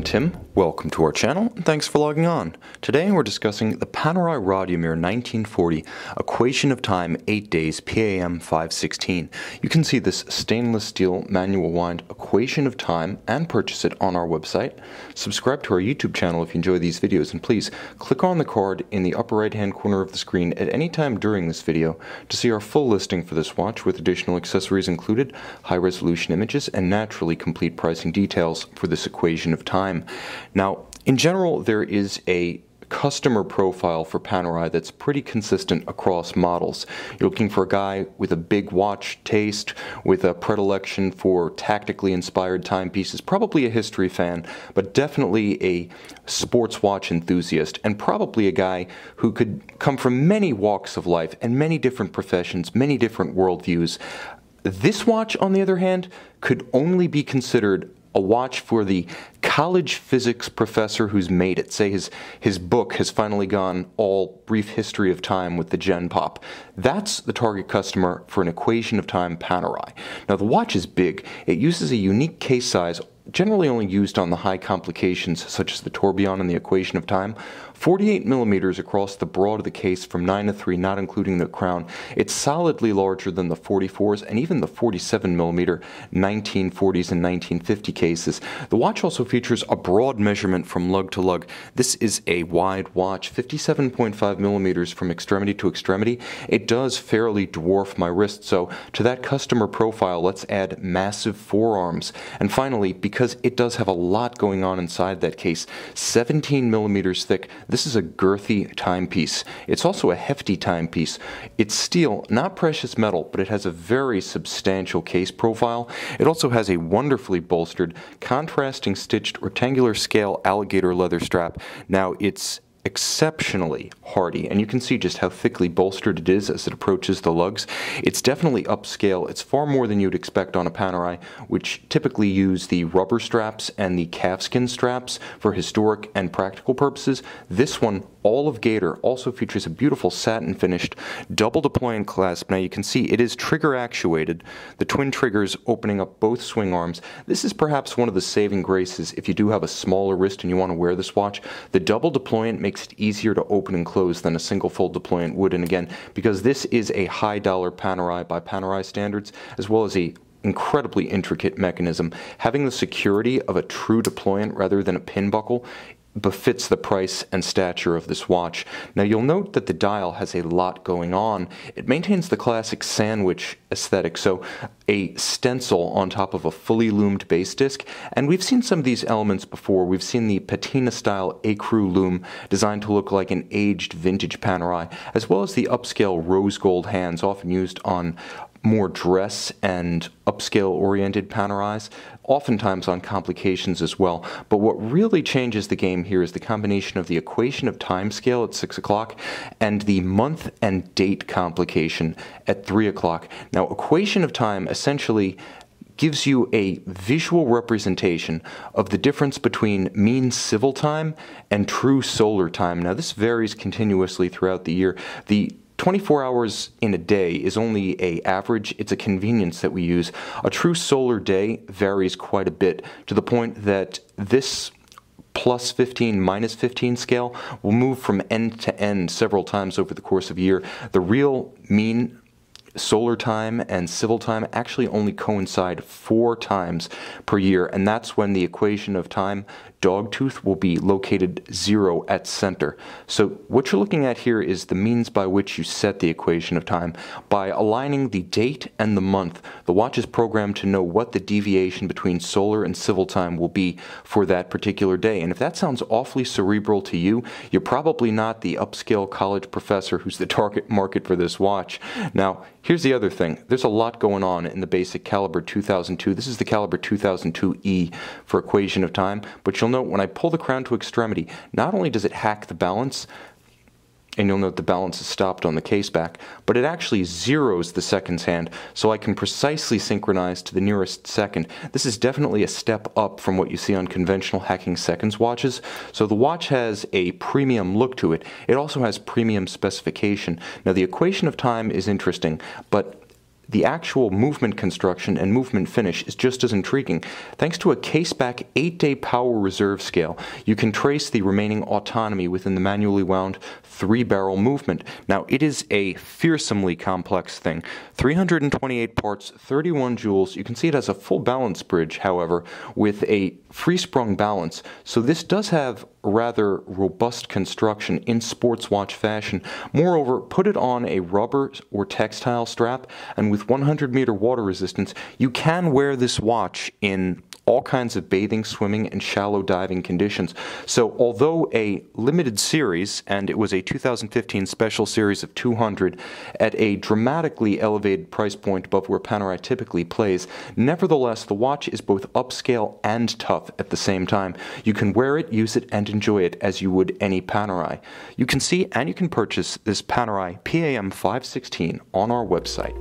Tim. Welcome to our channel, and thanks for logging on. Today we're discussing the Panerai Radiomir 1940 Equation of Time 8 Days PAM 516. You can see this stainless steel manual wind Equation of Time and purchase it on our website. Subscribe to our YouTube channel if you enjoy these videos, and please click on the card in the upper right hand corner of the screen at any time during this video to see our full listing for this watch with additional accessories included, high resolution images, and naturally complete pricing details for this Equation of Time. Now, in general, there is a customer profile for Panerai that's pretty consistent across models. You're looking for a guy with a big watch taste, with a predilection for tactically inspired timepieces, probably a history fan, but definitely a sports watch enthusiast, and probably a guy who could come from many walks of life and many different professions, many different worldviews. This watch, on the other hand, could only be considered a watch for the college physics professor who's made it. Say his book has finally gone all brief history of time with the Gen Pop. That's the target customer for an Equation of Time Panerai. Now the watch is big. It uses a unique case size, generally only used on the high complications such as the tourbillon and the Equation of Time. 48 millimeters across the broad of the case from 9 to 3, not including the crown. It's solidly larger than the 44s and even the 47 millimeter 1940s and 1950 cases. The watch also features a broad measurement from lug to lug. This is a wide watch, 57.5 millimeters from extremity to extremity. It does fairly dwarf my wrist, so to that customer profile, let's add massive forearms. And finally, because it does have a lot going on inside that case, 17 millimeters thick, this is a girthy timepiece. It's also a hefty timepiece. It's steel, not precious metal, but it has a very substantial case profile. It also has a wonderfully bolstered, contrasting stitched rectangular scale alligator leather strap. Now it's exceptionally hardy, and you can see just how thickly bolstered it is as it approaches the lugs. It's definitely upscale. It's far more than you'd expect on a Panerai, which typically use the rubber straps and the calfskin straps for historic and practical purposes. This one, all of gator, also features a beautiful satin finished double deployant clasp. Now you can see it is trigger actuated, the twin triggers opening up both swing arms. This is perhaps one of the saving graces if you do have a smaller wrist and you want to wear this watch. The double deployant makes it easier to open and close than a single fold deployant would, and again, because this is a high dollar Panerai by Panerai standards, as well as a incredibly intricate mechanism, having the security of a true deployant rather than a pin buckle befits the price and stature of this watch. Now you'll note that the dial has a lot going on. It maintains the classic sandwich aesthetic, so a stencil on top of a fully loomed base disc, and we've seen some of these elements before. We've seen the patina style ecru loom designed to look like an aged vintage Panerai, as well as the upscale rose gold hands often used on more dress and upscale oriented Panerais, oftentimes on complications as well. But what really changes the game here is the combination of the Equation of Time scale at 6 o'clock and the month and date complication at 3 o'clock. Now, Equation of Time essentially gives you a visual representation of the difference between mean civil time and true solar time. Now, this varies continuously throughout the year. The 24 hours in a day is only an average. It's a convenience that we use. A true solar day varies quite a bit, to the point that this plus 15, minus 15 scale will move from end to end several times over the course of a year. The real mean solar time and civil time actually only coincide 4 times per year, and that's when the Equation of Time dogtooth will be located 0 at center. So what you're looking at here is the means by which you set the Equation of Time. By aligning the date and the month, the watch is programmed to know what the deviation between solar and civil time will be for that particular day. And if that sounds awfully cerebral to you, you're probably not the upscale college professor who's the target market for this watch. Now, here's the other thing. There's a lot going on in the basic caliber 2002. This is the caliber 2002E for Equation of Time, but you'll note when I pull the crown to extremity, not only does it hack the balance, and you'll note the balance is stopped on the case back, but it actually zeroes the seconds hand, so I can precisely synchronize to the nearest second. This is definitely a step up from what you see on conventional hacking seconds watches. So the watch has a premium look to it. It also has premium specification. Now the Equation of Time is interesting, but the actual movement construction and movement finish is just as intriguing. Thanks to a caseback 8-day power reserve scale, you can trace the remaining autonomy within the manually wound 3-barrel movement. Now, it is a fearsomely complex thing. 328 parts, 31 joules. You can see it has a full balance bridge, however, with a free-sprung balance. So this does have rather robust construction in sports watch fashion. Moreover, put it on a rubber or textile strap, and with 100-meter water resistance, you can wear this watch in all kinds of bathing, swimming, and shallow diving conditions. So although a limited series, and it was a 2015 special series of 200 at a dramatically elevated price point above where Panerai typically plays, nevertheless the watch is both upscale and tough at the same time. You can wear it, use it, and enjoy it as you would any Panerai. You can see and you can purchase this Panerai PAM 516 on our website.